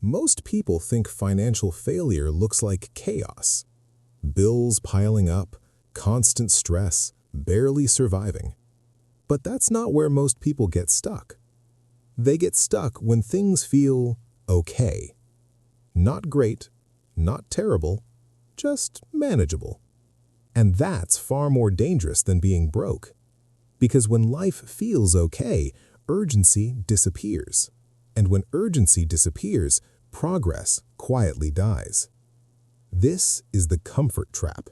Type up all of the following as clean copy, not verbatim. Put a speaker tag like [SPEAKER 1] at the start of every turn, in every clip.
[SPEAKER 1] Most people think financial failure looks like chaos. Bills piling up, constant stress, barely surviving. But that's not where most people get stuck. They get stuck when things feel okay. Not great, not terrible, just manageable. And that's far more dangerous than being broke. Because when life feels okay, urgency disappears. And when urgency disappears, progress quietly dies. This is the comfort trap.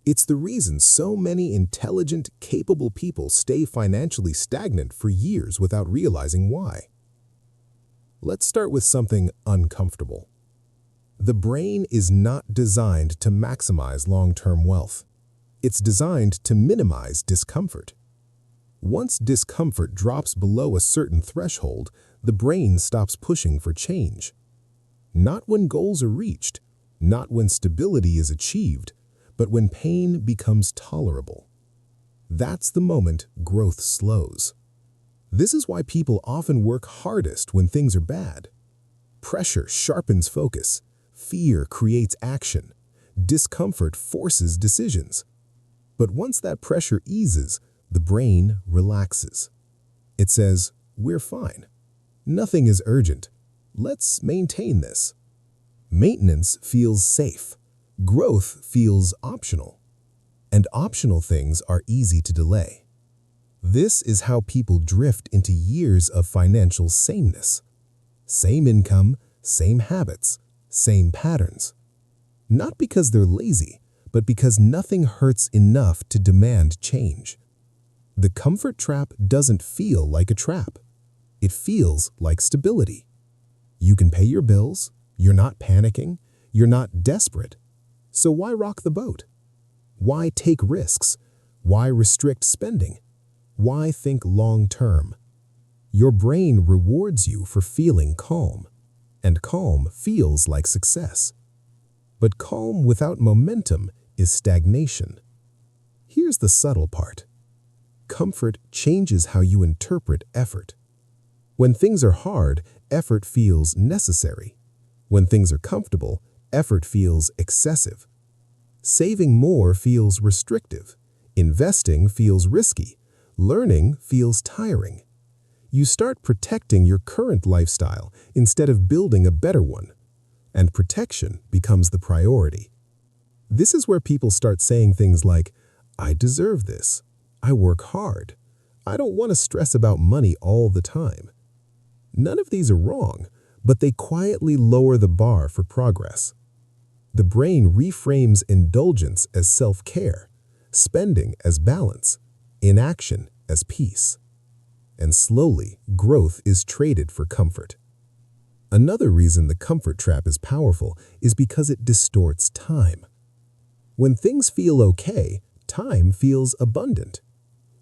[SPEAKER 1] It's the reason so many intelligent, capable people stay financially stagnant for years without realizing why. Let's start with something uncomfortable. The brain is not designed to maximize long-term wealth. It's designed to minimize discomfort. Once discomfort drops below a certain threshold, the brain stops pushing for change. Not when goals are reached, not when stability is achieved, but when pain becomes tolerable. That's the moment growth slows. This is why people often work hardest when things are bad. Pressure sharpens focus. Fear creates action. Discomfort forces decisions. But once that pressure eases, the brain relaxes. It says, "We're fine. Nothing is urgent. Let's maintain this." Maintenance feels safe. Growth feels optional. And optional things are easy to delay. This is how people drift into years of financial sameness. Same income, same habits, same patterns. Not because they're lazy, but because nothing hurts enough to demand change. The comfort trap doesn't feel like a trap. It feels like stability. You can pay your bills, you're not panicking, you're not desperate. So why rock the boat? Why take risks? Why restrict spending? Why think long-term? Your brain rewards you for feeling calm, and calm feels like success. But calm without momentum is stagnation. Here's the subtle part. Comfort changes how you interpret effort. When things are hard, effort feels necessary. When things are comfortable, effort feels excessive. Saving more feels restrictive. Investing feels risky. Learning feels tiring. You start protecting your current lifestyle instead of building a better one. And protection becomes the priority. This is where people start saying things like, "I deserve this. I work hard. I don't want to stress about money all the time." None of these are wrong, but they quietly lower the bar for progress. The brain reframes indulgence as self-care, spending as balance, inaction as peace. And slowly, growth is traded for comfort. Another reason the comfort trap is powerful is because it distorts time. When things feel okay, time feels abundant.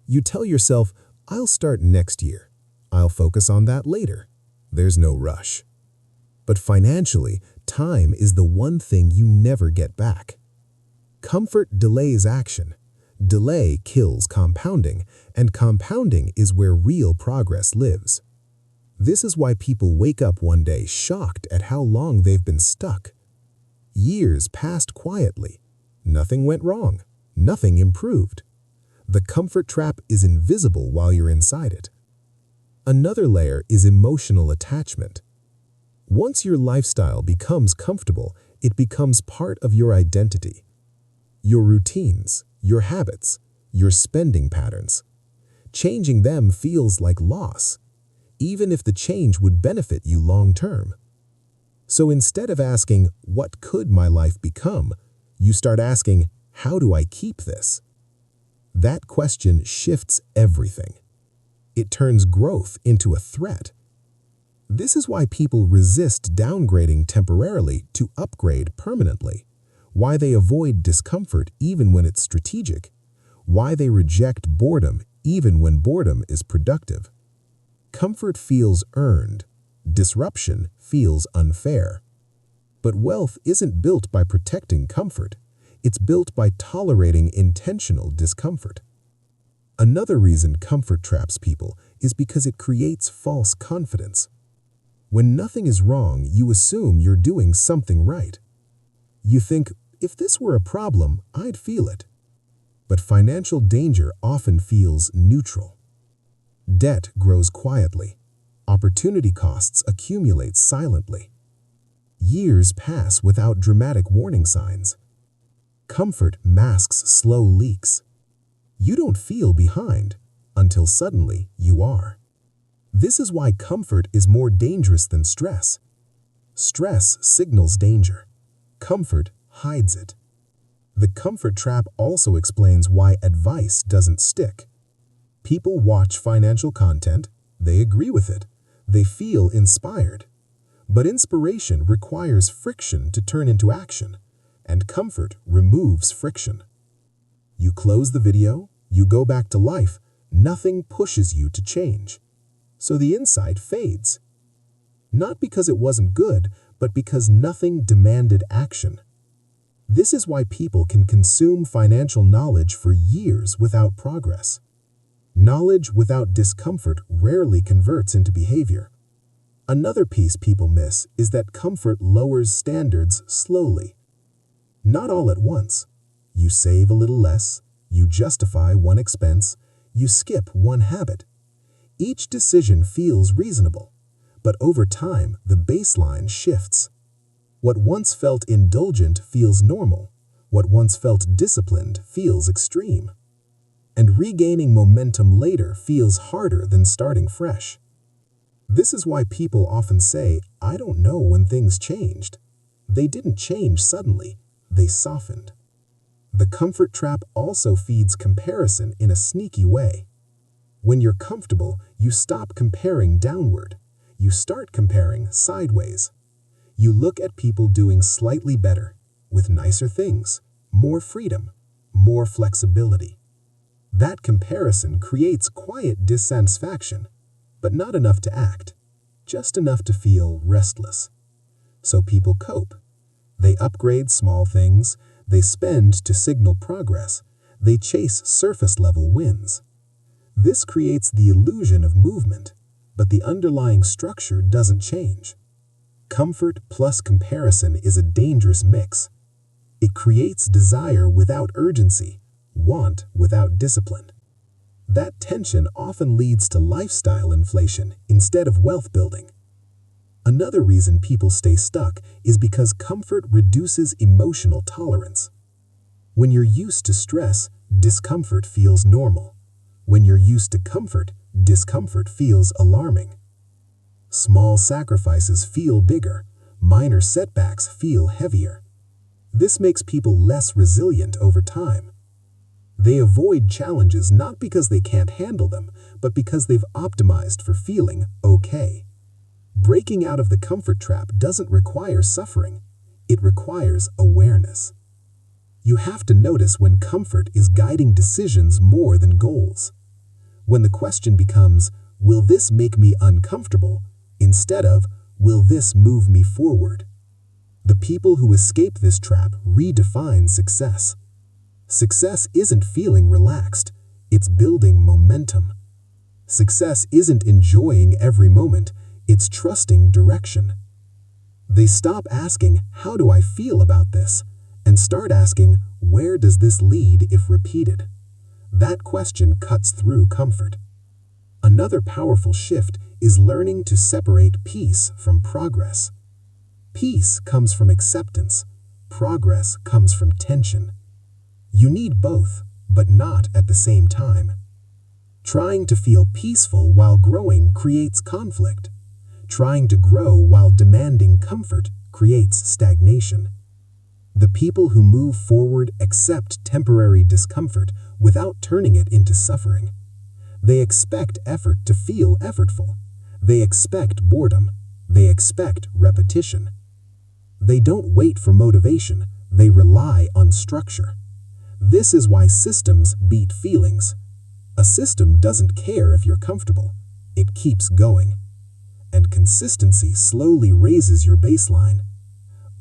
[SPEAKER 1] You tell yourself, "I'll start next year. I'll focus on that later." There's no rush. But financially, time is the one thing you never get back. Comfort delays action. Delay kills compounding, and compounding is where real progress lives. This is why people wake up one day shocked at how long they've been stuck. Years passed quietly. Nothing went wrong. Nothing improved. The comfort trap is invisible while you're inside it. Another layer is emotional attachment. Once your lifestyle becomes comfortable, it becomes part of your identity. Your routines, your habits, your spending patterns. Changing them feels like loss, even if the change would benefit you long-term. So instead of asking, "What could my life become?" you start asking, "How do I keep this?" That question shifts everything. It turns growth into a threat. This is why people resist downgrading temporarily to upgrade permanently, why they avoid discomfort even when it's strategic, why they reject boredom even when boredom is productive. Comfort feels earned. Disruption feels unfair. But wealth isn't built by protecting comfort. It's built by tolerating intentional discomfort. Another reason comfort traps people is because it creates false confidence. When nothing is wrong, you assume you're doing something right. You think, if this were a problem, I'd feel it. But financial danger often feels neutral. Debt grows quietly. Opportunity costs accumulate silently. Years pass without dramatic warning signs. Comfort masks slow leaks. You don't feel behind until suddenly you are. This is why comfort is more dangerous than stress. Stress signals danger. Comfort hides it. The comfort trap also explains why advice doesn't stick. People watch financial content, they agree with it, they feel inspired. But inspiration requires friction to turn into action, and comfort removes friction. You close the video, you go back to life, nothing pushes you to change. So the insight fades. Not because it wasn't good, but because nothing demanded action. This is why people can consume financial knowledge for years without progress. Knowledge without discomfort rarely converts into behavior. Another piece people miss is that comfort lowers standards slowly. Not all at once. You save a little less, you justify one expense, you skip one habit. Each decision feels reasonable, but over time the baseline shifts. What once felt indulgent feels normal. What once felt disciplined feels extreme. And regaining momentum later feels harder than starting fresh. This is why people often say, "I don't know when things changed." They didn't change suddenly, they softened. The comfort trap also feeds comparison in a sneaky way. When you're comfortable, you stop comparing downward. You start comparing sideways. You look at people doing slightly better, with nicer things, more freedom, more flexibility. That comparison creates quiet dissatisfaction, but not enough to act, just enough to feel restless. So people cope. They upgrade small things, they spend to signal progress, they chase surface-level wins. This creates the illusion of movement, but the underlying structure doesn't change. Comfort plus comparison is a dangerous mix. It creates desire without urgency, want without discipline. That tension often leads to lifestyle inflation instead of wealth building. Another reason people stay stuck is because comfort reduces emotional tolerance. When you're used to stress, discomfort feels normal. When you're used to comfort, discomfort feels alarming. Small sacrifices feel bigger, minor setbacks feel heavier. This makes people less resilient over time. They avoid challenges not because they can't handle them, but because they've optimized for feeling okay. Breaking out of the comfort trap doesn't require suffering, it requires awareness. You have to notice when comfort is guiding decisions more than goals. When the question becomes, will this make me uncomfortable, instead of, will this move me forward? The people who escape this trap redefine success. Success isn't feeling relaxed, it's building momentum. Success isn't enjoying every moment, it's trusting direction. They stop asking, how do I feel about this? And start asking, where does this lead if repeated? That question cuts through comfort. Another powerful shift is learning to separate peace from progress. Peace comes from acceptance. Progress comes from tension. You need both, but not at the same time. Trying to feel peaceful while growing creates conflict. Trying to grow while demanding comfort creates stagnation. The people who move forward accept temporary discomfort without turning it into suffering. They expect effort to feel effortful. They expect boredom. They expect repetition. They don't wait for motivation. They rely on structure. This is why systems beat feelings. A system doesn't care if you're comfortable. It keeps going. And consistency slowly raises your baseline.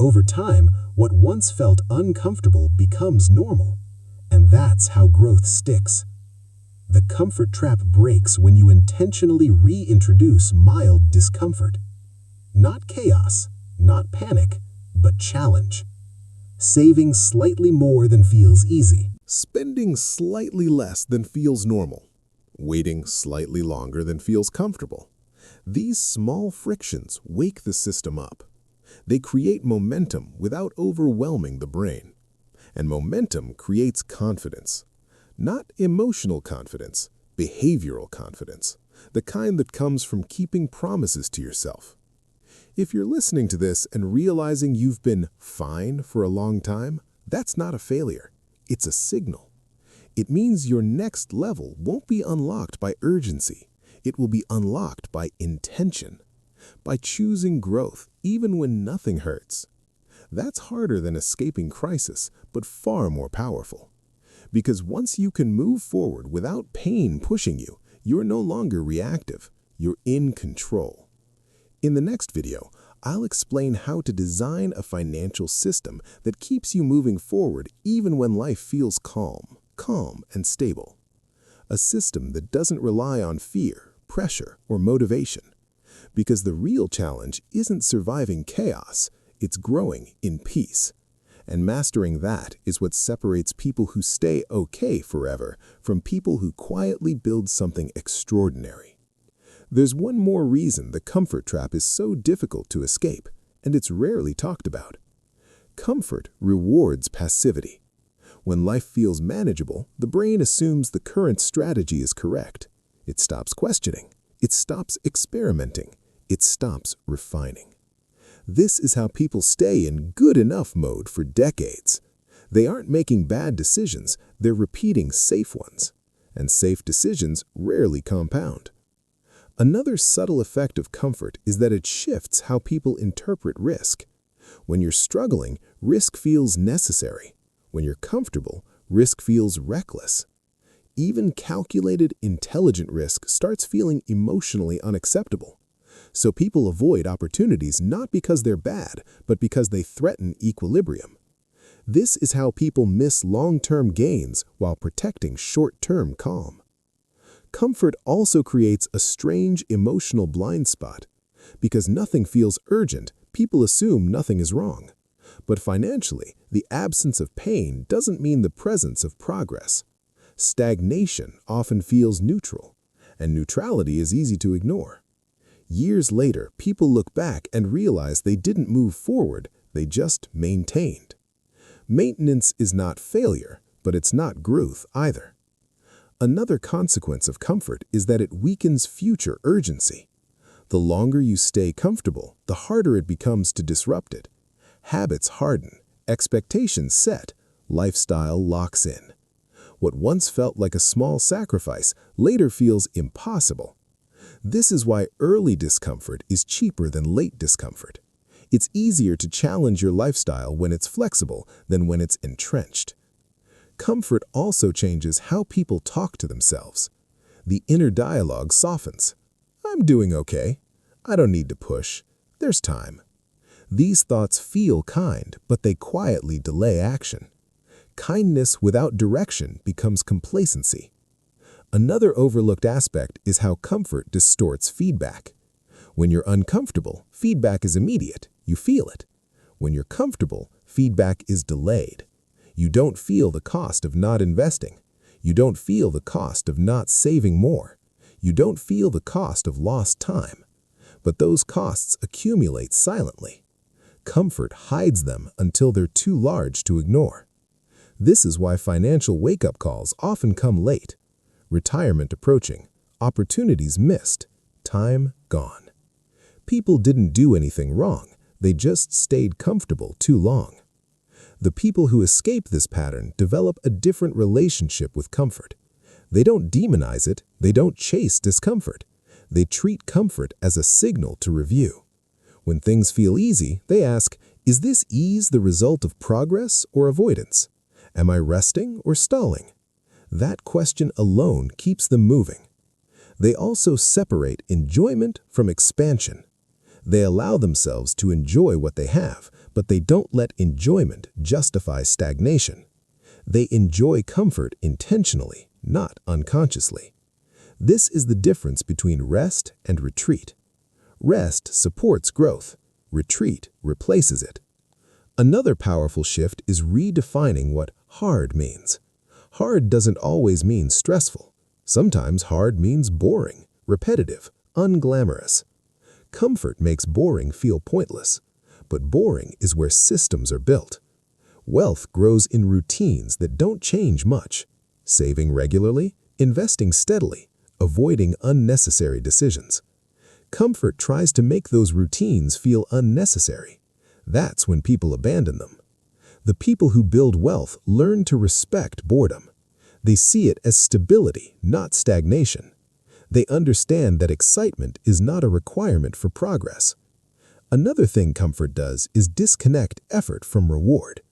[SPEAKER 1] Over time, what once felt uncomfortable becomes normal. And that's how growth sticks. The comfort trap breaks when you intentionally reintroduce mild discomfort.
[SPEAKER 2] Not chaos, not panic, but challenge. Saving slightly more than feels easy.
[SPEAKER 1] Spending slightly less than feels normal. Waiting slightly longer than feels comfortable. These small frictions wake the system up. They create momentum without overwhelming the brain. And momentum creates confidence. Not emotional confidence, behavioral confidence. The kind that comes from keeping promises to yourself. If you're listening to this and realizing you've been fine for a long time, that's not a failure. It's a signal. It means your next level won't be unlocked by urgency. It will be unlocked by intention, by choosing growth even when nothing hurts. That's harder than escaping crisis, but far more powerful. Because once you can move forward without pain pushing you, you're no longer reactive. You're in control. In the next video, I'll explain how to design a financial system that keeps you moving forward even when life feels calm and stable. A system that doesn't rely on fear, pressure, or motivation. Because the real challenge isn't surviving chaos, it's growing in peace. And mastering that is what separates people who stay okay forever from people who quietly build something extraordinary. There's one more reason the comfort trap is so difficult to escape, and it's rarely talked about. Comfort rewards passivity. When life feels manageable, the brain assumes the current strategy is correct. It stops questioning. It stops experimenting. It stops refining. This is how people stay in good enough mode for decades. They aren't making bad decisions, they're repeating safe ones. And safe decisions rarely compound. Another subtle effect of comfort is that it shifts how people interpret risk. When you're struggling, risk feels necessary. When you're comfortable, risk feels reckless. Even calculated, intelligent risk starts feeling emotionally unacceptable. So people avoid opportunities not because they're bad, but because they threaten equilibrium. This is how people miss long-term gains while protecting short-term calm. Comfort also creates a strange emotional blind spot. Because nothing feels urgent, people assume nothing is wrong. But financially, the absence of pain doesn't mean the presence of progress. Stagnation often feels neutral, and neutrality is easy to ignore. Years later, people look back and realize they didn't move forward, they just maintained. Maintenance is not failure, but it's not growth either. Another consequence of comfort is that it weakens future urgency. The longer you stay comfortable, the harder it becomes to disrupt it. Habits harden, expectations set, lifestyle locks in. What once felt like a small sacrifice later feels impossible. This is why early discomfort is cheaper than late discomfort. It's easier to challenge your lifestyle when it's flexible than when it's entrenched. Comfort also changes how people talk to themselves. The inner dialogue softens. I'm doing okay. I don't need to push. There's time. These thoughts feel kind, but they quietly delay action. Kindness without direction becomes complacency. Another overlooked aspect is how comfort distorts feedback. When you're uncomfortable, feedback is immediate. You feel it. When you're comfortable, feedback is delayed. You don't feel the cost of not investing. You don't feel the cost of not saving more. You don't feel the cost of lost time. But those costs accumulate silently. Comfort hides them until they're too large to ignore. This is why financial wake-up calls often come late. Retirement approaching, opportunities missed, time gone. People didn't do anything wrong, they just stayed comfortable too long. The people who escape this pattern develop a different relationship with comfort. They don't demonize it, they don't chase discomfort. They treat comfort as a signal to review. When things feel easy, they ask, is this ease the result of progress or avoidance? Am I resting or stalling? That question alone keeps them moving. They also separate enjoyment from expansion. They allow themselves to enjoy what they have, but they don't let enjoyment justify stagnation. They enjoy comfort intentionally, not unconsciously. This is the difference between rest and retreat. Rest supports growth. Retreat replaces it. Another powerful shift is redefining what hard means. Hard doesn't always mean stressful. Sometimes hard means boring, repetitive, unglamorous. Comfort makes boring feel pointless, but boring is where systems are built. Wealth grows in routines that don't change much. Saving regularly, investing steadily, avoiding unnecessary decisions. Comfort tries to make those routines feel unnecessary. That's when people abandon them. The people who build wealth learn to respect boredom. They see it as stability, not stagnation. They understand that excitement is not a requirement for progress. Another thing comfort does is disconnect effort from reward.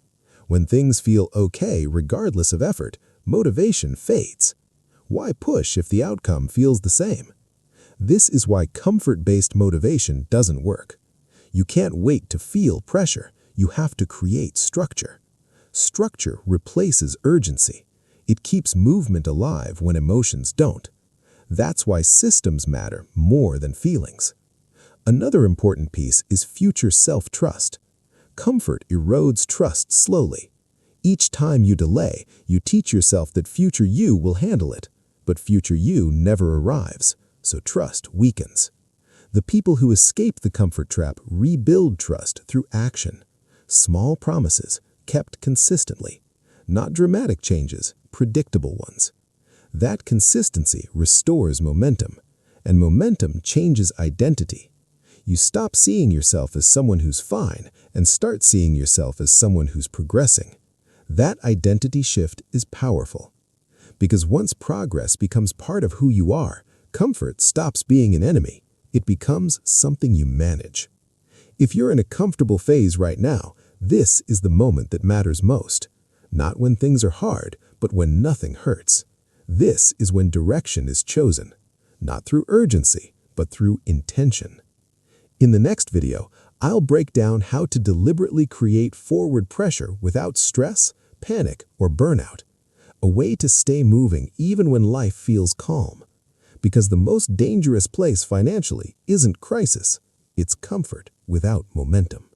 [SPEAKER 1] When things feel okay regardless of effort, motivation fades. Why push if the outcome feels the same? This is why comfort-based motivation doesn't work. You can't wait to feel pressure. You have to create structure. Structure replaces urgency. It keeps movement alive when emotions don't. That's why systems matter more than feelings. Another important piece is future self-trust. Comfort erodes trust slowly. Each time you delay, you teach yourself that future you will handle it. But future you never arrives, so trust weakens. The people who escape the comfort trap rebuild trust through action. Small promises, kept consistently. Not dramatic changes, predictable ones. That consistency restores momentum, and momentum changes identity. You stop seeing yourself as someone who's fine and start seeing yourself as someone who's progressing. That identity shift is powerful. Because once progress becomes part of who you are, comfort stops being an enemy. It becomes something you manage. If you're in a comfortable phase right now, this is the moment that matters most. Not when things are hard, but when nothing hurts. This is when direction is chosen. Not through urgency, but through intention. In the next video, I'll break down how to deliberately create forward pressure without stress, panic, or burnout. A way to stay moving even when life feels calm. Because the most dangerous place financially isn't crisis, it's comfort without momentum.